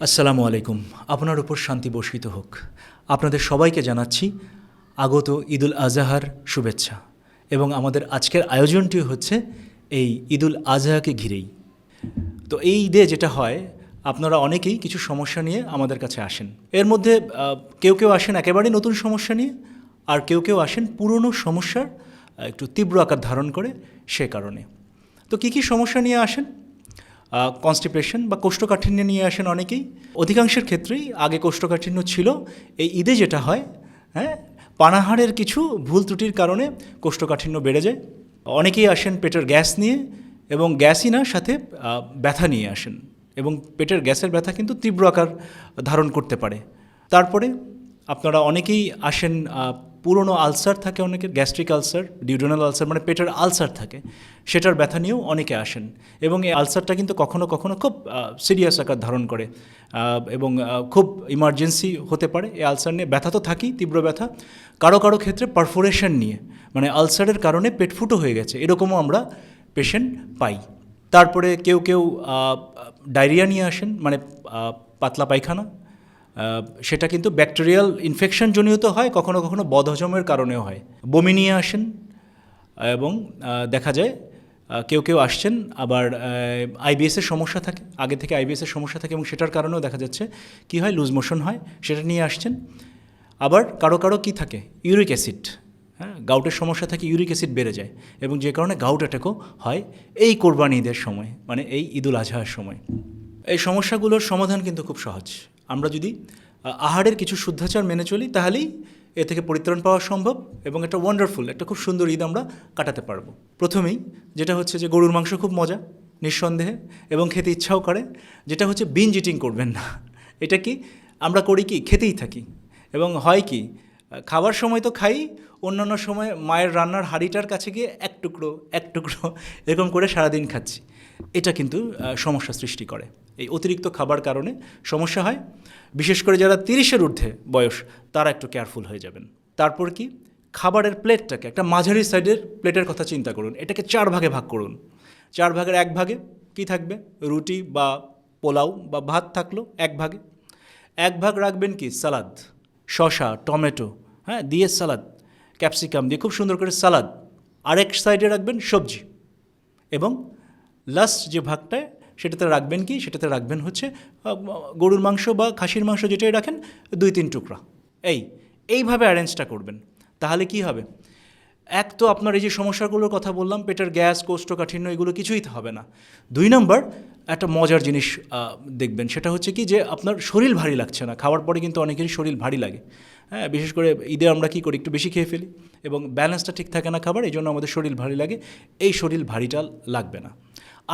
আসসালামু আলাইকুম। আপনার উপর শান্তি বর্ষিত হোক। আপনাদের সবাইকে জানাচ্ছি আগত ঈদুল আজহার শুভেচ্ছা এবং আমাদের আজকের আয়োজনটি হচ্ছে এই ঈদুল আজহাকে ঘিরেই। তো এই ঈদে যেটা হয়, আপনারা অনেকেই কিছু সমস্যা নিয়ে আমাদের কাছে আসেন। এর মধ্যে কেউ কেউ আসেন একেবারেই নতুন সমস্যা নিয়ে, আর কেউ কেউ আসেন পুরনো সমস্যার একটু তীব্র আকার ধারণ করে সে কারণে। তো কী কী সমস্যা নিয়ে আসেন? কনস্টিপেশন বা কোষ্ঠকাঠিন্য নিয়ে আসেন অনেকেই। অধিকাংশের ক্ষেত্রেই আগে কোষ্ঠকাঠিন্য ছিল, এই ঈদে যেটা হয়, হ্যাঁ, পানাহারের কিছু ভুল ত্রুটির কারণে কোষ্ঠকাঠিন্য বেড়ে যায়। অনেকেই আসেন পেটের গ্যাস নিয়ে, এবং গ্যাসই না, সাথে ব্যথা নিয়ে আসেন, এবং পেটের গ্যাসের ব্যথা কিন্তু তীব্র আকার ধারণ করতে পারে। তারপরে আপনারা অনেকেই আসেন পুরনো আলসার থাকে, অনেকের গ্যাস্ট্রিক আলসার, ডিউডেনাল আলসার, মানে পেটের আলসার থাকে, সেটার ব্যথা নিয়েও অনেকে আসেন। এবং এই আলসারটা কিন্তু কখনো কখনো খুব সিরিয়াস আকার ধারণ করে, এবং খুব ইমার্জেন্সি হতে পারে। এই আলসার নিয়ে ব্যথা তো থাকেই, তীব্র ব্যথা, কারো কারো ক্ষেত্রে পারফোরেশন নিয়ে, মানে আলসারের কারণে পেট ফুটো হয়ে গেছে, এরকমও আমরা পেশেন্ট পাই। তারপরে কেউ কেউ ডায়রিয়া নিয়ে আসেন, মানে পাতলা পায়খানা। সেটা কিন্তু ব্যাকটেরিয়াল ইনফেকশন জনিত হয়, কখনো কখনো বদহজমের কারণেও হয়। বমি নিয়ে আসেন, এবং দেখা যায় কেউ কেউ আসছেন আবার আইবিএসের সমস্যা থাকে, আগে থেকে আইবিএসের সমস্যা থাকে, এবং সেটার কারণেও দেখা যাচ্ছে কি হয়, লুজ মোশন হয়, সেটা নিয়ে আসছেন। আবার কারো কারো কী থাকে, ইউরিক অ্যাসিড, হ্যাঁ, গাউটের সমস্যা থাকে, ইউরিক অ্যাসিড বেড়ে যায়, এবং যে কারণে গাউট অ্যাটাকও হয় এই কোরবানি ঈদের সময়, মানে এই ঈদুল আজহার সময়। এই সমস্যাগুলোর সমাধান কিন্তু খুব সহজ। আমরা যদি আহারের কিছু শুদ্ধাচার মেনে চলি, তাহলেই এ থেকে পরিত্রাণ পাওয়া সম্ভব, এবং একটা ওয়ান্ডারফুল, একটা খুব সুন্দর ঈদ আমরা কাটাতে পারবো। প্রথমেই যেটা হচ্ছে যে গরুর মাংস খুব মজা, নিঃসন্দেহে, এবং খেতে ইচ্ছাও করে। যেটা হচ্ছে বিঞ্জ ইটিং করবেন না। এটা কি আমরা করি, কি খেতেই থাকি, এবং হয় কি, খাবার সময় তো খাই, অন্যান্য সময় মায়ের রান্নার হাঁড়িটার কাছে গিয়ে এক টুকরো এক টুকরো এরকম করে সারাদিন খাচ্ছি। এটা কিন্তু সমস্যা সৃষ্টি করে। এই অতিরিক্ত খাবার কারণে সমস্যা হয়। বিশেষ করে যারা 30-এর ঊর্ধ্বে বয়স, তারা একটু কেয়ারফুল হয়ে যাবেন। তারপর কি, খাবারের প্লেটটাকে একটা মাঝারি সাইডের প্লেটের কথা চিন্তা করুন। এটাকে 4 ভাগে ভাগ করুন। 4 ভাগের 1 ভাগে কি থাকবে, রুটি বা পোলাও বা ভাত থাকলো 1 ভাগে। 1 ভাগ রাখবেন কি, সালাদ, শসা, টমেটো, হ্যাঁ, দিয়ে সালাদ, ক্যাপসিকাম দিয়ে খুব সুন্দর করে সালাদ। আরেক সাইডে রাখবেন সবজি, এবং লাস্ট যে ভাগটায় সেটাতে রাখবেন কি, সেটাতে রাখবেন হচ্ছে গরুর মাংস বা খাসির মাংস, যেটাই রাখেন 2-3 টুকরা। এইভাবে অ্যারেঞ্জটা করবেন। তাহলে কি হবে, এক তো আপনার এই যে সমস্যাগুলোর কথা বললাম, পেটের গ্যাস, কোষ্ঠকাঠিন্য, এগুলো কিছুই হবে না। 2 নম্বর, একটা মজার জিনিস দেখবেন, সেটা হচ্ছে কি, যে আপনার শরীর ভারী লাগছে না। খাওয়ার পরে কিন্তু অনেকেরই শরীর ভারী লাগে, হ্যাঁ, বিশেষ করে ঈদে আমরা কী করি, একটু বেশি খেয়ে ফেলি, এবং ব্যালেন্সটা ঠিক থাকে না খাবার, এই জন্য আমাদের শরীর ভারী লাগে। এই শরীর ভারীটা লাগবে না।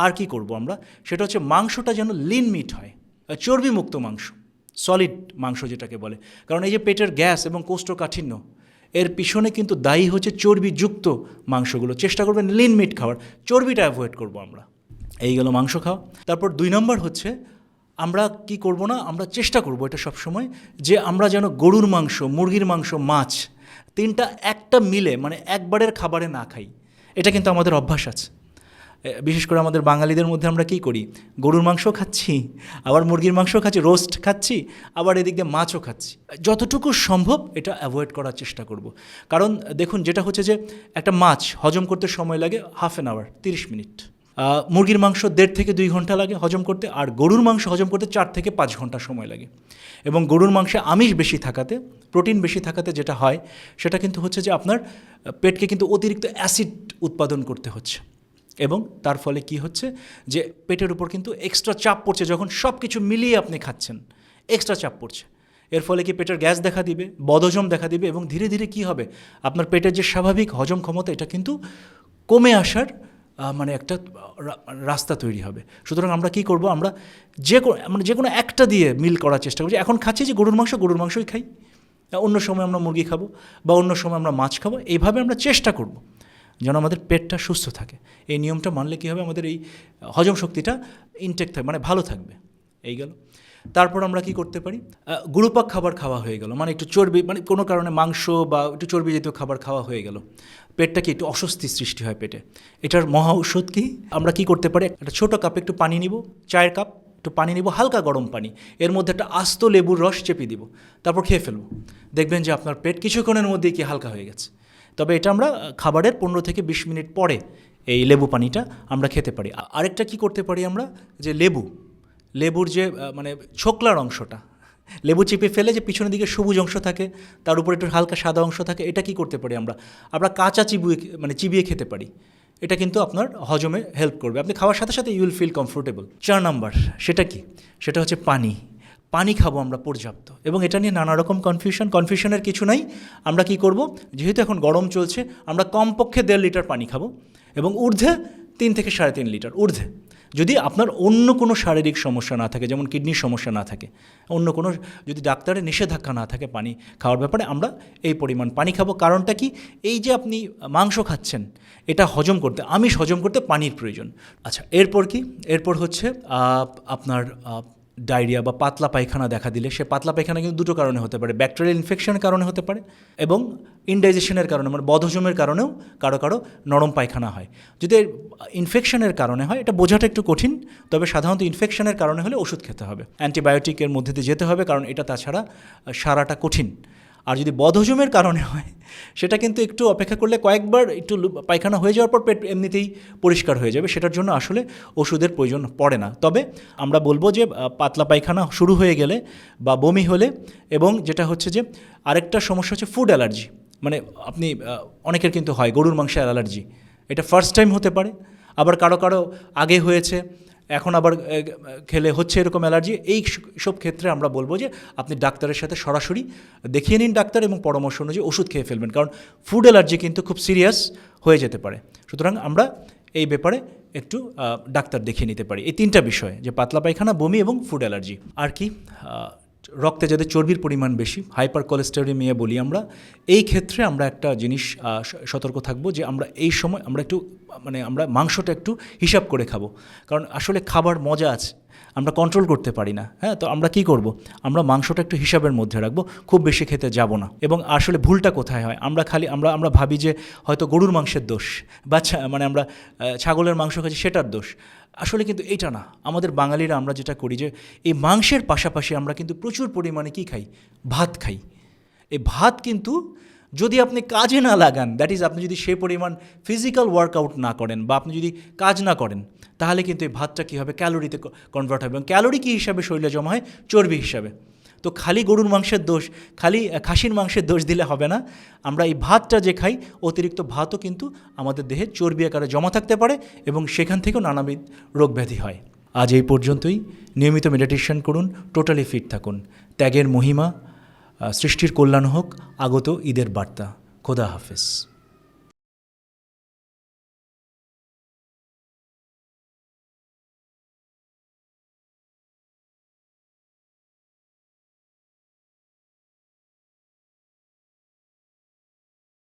আর কি করব আমরা, সেটা হচ্ছে মাংসটা যেন লিন মিট হয়, চর্বিমুক্ত মাংস, সলিড মাংস যেটাকে বলে। কারণ এই যে পেটের গ্যাস এবং কোষ্ঠকাঠিন্য, এর পিছনে কিন্তু দায়ী হচ্ছে চর্বিযুক্ত মাংসগুলো। চেষ্টা করবেন লিন মিট খাওয়ার, চর্বিটা অ্যাভয়েড করব আমরা। এই গেল মাংস খাওয়া। তারপর 2 নম্বর হচ্ছে, আমরা কি করব না, আমরা চেষ্টা করব এটা সবসময়, যে আমরা যেন গরুর মাংস, মুরগির মাংস, মাছ, 3টা একটা মিলে, মানে একবারের খাবারে না খাই। এটা কিন্তু আমাদের অভ্যাস আছে। বিশেষ করে আমাদের বাঙালিদের মধ্যে আমরা কী করি, গরুর মাংস খাচ্ছি, আবার মুরগির মাংস খাচ্ছি, রোস্ট খাচ্ছি, আবার এদিক দিয়ে মাছও খাচ্ছি। যতটুকু সম্ভব এটা অ্যাভয়েড করার চেষ্টা করব। কারণ দেখুন, যেটা হচ্ছে যে একটা মাছ হজম করতে সময় লাগে হাফ অ্যান আওয়ার, 30 মিনিট। মুরগির মাংস 1.5 থেকে 2 ঘন্টা লাগে হজম করতে, আর গরুর মাংস হজম করতে 4 থেকে 5 ঘন্টা সময় লাগে। এবং গরুর মাংসে আমিষ বেশি থাকাতে, প্রোটিন বেশি থাকাতে যেটা হয়, সেটা কিন্তু হচ্ছে যে আপনার পেটকে কিন্তু অতিরিক্ত অ্যাসিড উৎপাদন করতে হচ্ছে, এবং তার ফলে কি হচ্ছে, যে পেটের উপর কিন্তু এক্সট্রা চাপ পড়ছে। যখন সব কিছু মিলিয়ে আপনি খাচ্ছেন, এক্সট্রা চাপ পড়ছে। এর ফলে কি পেটের গ্যাস দেখা দিবে, বদহজম দেখা দিবে, এবং ধীরে ধীরে কি হবে, আপনার পেটের যে স্বাভাবিক হজম ক্ষমতা, এটা কিন্তু কমে আসার মানে একটা রাস্তা তৈরি হবে। সুতরাং আমরা কি করব, আমরা যে কোনো একটা দিয়ে মিল করার চেষ্টা করছি। এখন খাচ্ছি যে গরুর মাংসই খাই, অন্য সময় আমরা মুরগি খাবো, বা অন্য সময় আমরা মাছ খাবো। এইভাবে আমরা চেষ্টা করব যেন আমাদের পেটটা সুস্থ থাকে। এই নিয়মটা মানলে কী হবে, আমাদের এই হজম শক্তিটা ইনটেক থাকবে, মানে ভালো থাকবে। এই গেল। তারপর আমরা কি করতে পারি, গুরুপাক খাবার খাওয়া হয়ে গেল, মানে একটু চর্বি, মানে কোনো কারণে মাংস বা একটু চর্বি জাতীয় খাবার খাওয়া হয়ে গেল, পেটটা কি একটু অস্বস্তি সৃষ্টি হয় পেটে। এটার মহা ঔষধ কি, আমরা কি করতে পারি, একটা ছোটো কাপে একটু পানি নিব, চায়ের কাপ, একটু একটু পানি নিব, হালকা গরম পানি, এর মধ্যে একটা আস্ত লেবুর রস চেপে দিব, তারপর খেয়ে ফেলব। দেখবেন যে আপনার পেট কিছুক্ষণের মধ্যেই কি হালকা হয়ে গেছে। তবে এটা আমরা খাবারের 15 থেকে 20 মিনিট পরে এই লেবু পানিটা আমরা খেতে পারি। আরেকটা কি করতে পারি আমরা, যে লেবুর যে মানে ছোকলার অংশটা, লেবু চিপে ফেলে যে পিছনের দিকে সবুজ অংশ থাকে, তার উপরে একটু হালকা সাদা অংশ থাকে, এটা কি করতে পারি আমরা কাঁচা চিবিয়ে খেতে পারি। এটা কিন্তু আপনার হজমে হেল্প করবে, আপনি খাওয়ার সাথে সাথে you will feel comfortable. 4 number, সেটা কি? সেটা হচ্ছে পানি খাবো আমরা পর্যাপ্ত। এবং এটা নিয়ে নানা রকম কনফিউশনের কিছু নাই। আমরা কি করব, যেহেতু এখন গরম চলছে, আমরা কমপক্ষে 1.5 লিটার পানি খাবো এবং ঊর্ধ্বে 3 থেকে 3.5 লিটার ঊর্ধ্বে। যদি আপনার অন্য কোনো শারীরিক সমস্যা না থাকে, যেমন কিডনির সমস্যা না থাকে, অন্য কোনো যদি ডাক্তারের নিষেধাজ্ঞা না থাকে পানি খাওয়ার ব্যাপারে, আমরা এই পরিমাণ পানি খাবো। কারণটা কি, এই যে আপনি মাংস খাচ্ছেন, এটা আমিষ হজম করতে পানির প্রয়োজন। আচ্ছা, এরপর হচ্ছে আপনার ডায়রিয়া বা পাতলা পায়খানা দেখা দিলে, সে পাতলা পায়খানা কিন্তু দুটো কারণে হতে পারে, ব্যাকটেরিয়াল ইনফেকশনের কারণে হতে পারে এবং ইনডাইজেশনের কারণে, মানে বদহজমের কারণেও কারো নরম পায়খানা হয়। যদি ইনফেকশনের কারণে হয়, এটা বোঝাটা একটু কঠিন, তবে সাধারণত ইনফেকশনের কারণে হলে ওষুধ খেতে হবে, অ্যান্টিবায়োটিকের মধ্যে দিয়ে যেতে হবে, কারণ এটা তাছাড়া সারাটা কঠিন। আর যদি বদহজমের কারণে হয়, সেটা কিন্তু একটু অপেক্ষা করলে কয়েকবার একটু পায়খানা হয়ে যাওয়ার পর পেট এমনিতেই পরিষ্কার হয়ে যাবে, সেটার জন্য আসলে ওষুধের প্রয়োজন পড়ে না। তবে আমরা বলবো যে পাতলা পায়খানা শুরু হয়ে গেলে বা বমি হলে, এবং যেটা হচ্ছে যে আরেকটা সমস্যা হচ্ছে ফুড অ্যালার্জি, মানে আপনি অনেকের কিন্তু হয় গরুর মাংসের অ্যালার্জি, এটা ফার্স্ট টাইম হতে পারে, আবার কারো আগে হয়েছে, এখন আবার খেলে হচ্ছে এরকম অ্যালার্জি। এই সব ক্ষেত্রে আমরা বলবো যে আপনি ডাক্তারের সাথে সরাসরি দেখিয়ে নিন ডাক্তার, এবং পরামর্শ অনুযায়ী ওষুধ খেয়ে ফেলবেন, কারণ ফুড অ্যালার্জি কিন্তু খুব সিরিয়াস হয়ে যেতে পারে। সুতরাং আমরা এই ব্যাপারে একটু ডাক্তার দেখিয়ে নিতে পারি। এই 3টা বিষয়, যে পাতলা পায়খানা, বমি এবং ফুড অ্যালার্জি। আর কি, রক্তে যাদের চর্বির পরিমাণ বেশি, হাইপার কোলেস্টেরোলেমিয়া বলি আমরা, এই ক্ষেত্রে আমরা একটা জিনিস সতর্ক থাকবো, যে আমরা এই সময় আমরা মাংসটা একটু হিসাব করে খাবো, কারণ আসলে খাবার মজা আছে, আমরা কন্ট্রোল করতে পারি না। হ্যাঁ, তো আমরা কি করব, আমরা মাংসটা একটু হিসাবের মধ্যে রাখবো, খুব বেশি খেতে যাব না। এবং আসলে ভুলটা কোথায় হয়, আমরা ভাবি যে হয়তো গরুর মাংসের দোষ, বা আমরা ছাগলের মাংস খাচ্ছি সেটার দোষ। আসলে কিন্তু এটা না। আমাদের বাঙালিরা আমরা যেটা করি, যে এই মাংসের পাশাপাশি আমরা কিন্তু প্রচুর পরিমাণে কি খাই, ভাত খাই। এই ভাত কিন্তু যদি আপনি কাজে না লাগান, দ্যাট ইজ আপনি যদি সেই পরিমাণ ফিজিক্যাল ওয়ার্কআউট না করেন, বা আপনি যদি কাজ না করেন, তাহলে কিন্তু এই ভাতটা কী হবে, ক্যালোরিতে কনভার্ট হবে, এবং ক্যালোরি কী হিসাবে শরীরে জমা হয়, চর্বি হিসাবে। তো খালি গরুর মাংসের দোষ, খালি খাসির মাংসের দোষ দিলে হবে না। আমরা এই ভাতটা যে খাই, অতিরিক্ত ভাতও কিন্তু আমাদের দেহে চর্বি আকারে জমা থাকতে পারে, এবং সেখান থেকেও নানাবিধ রোগব্যাধি হয়। আজ এই পর্যন্তই। নিয়মিত মেডিটেশন করুন, টোটালি ফিট থাকুন। ত্যাগের মহিমা, সৃষ্টির কল্যাণ হোক। আগত ঈদের বার্তা। খোদা হাফেজ।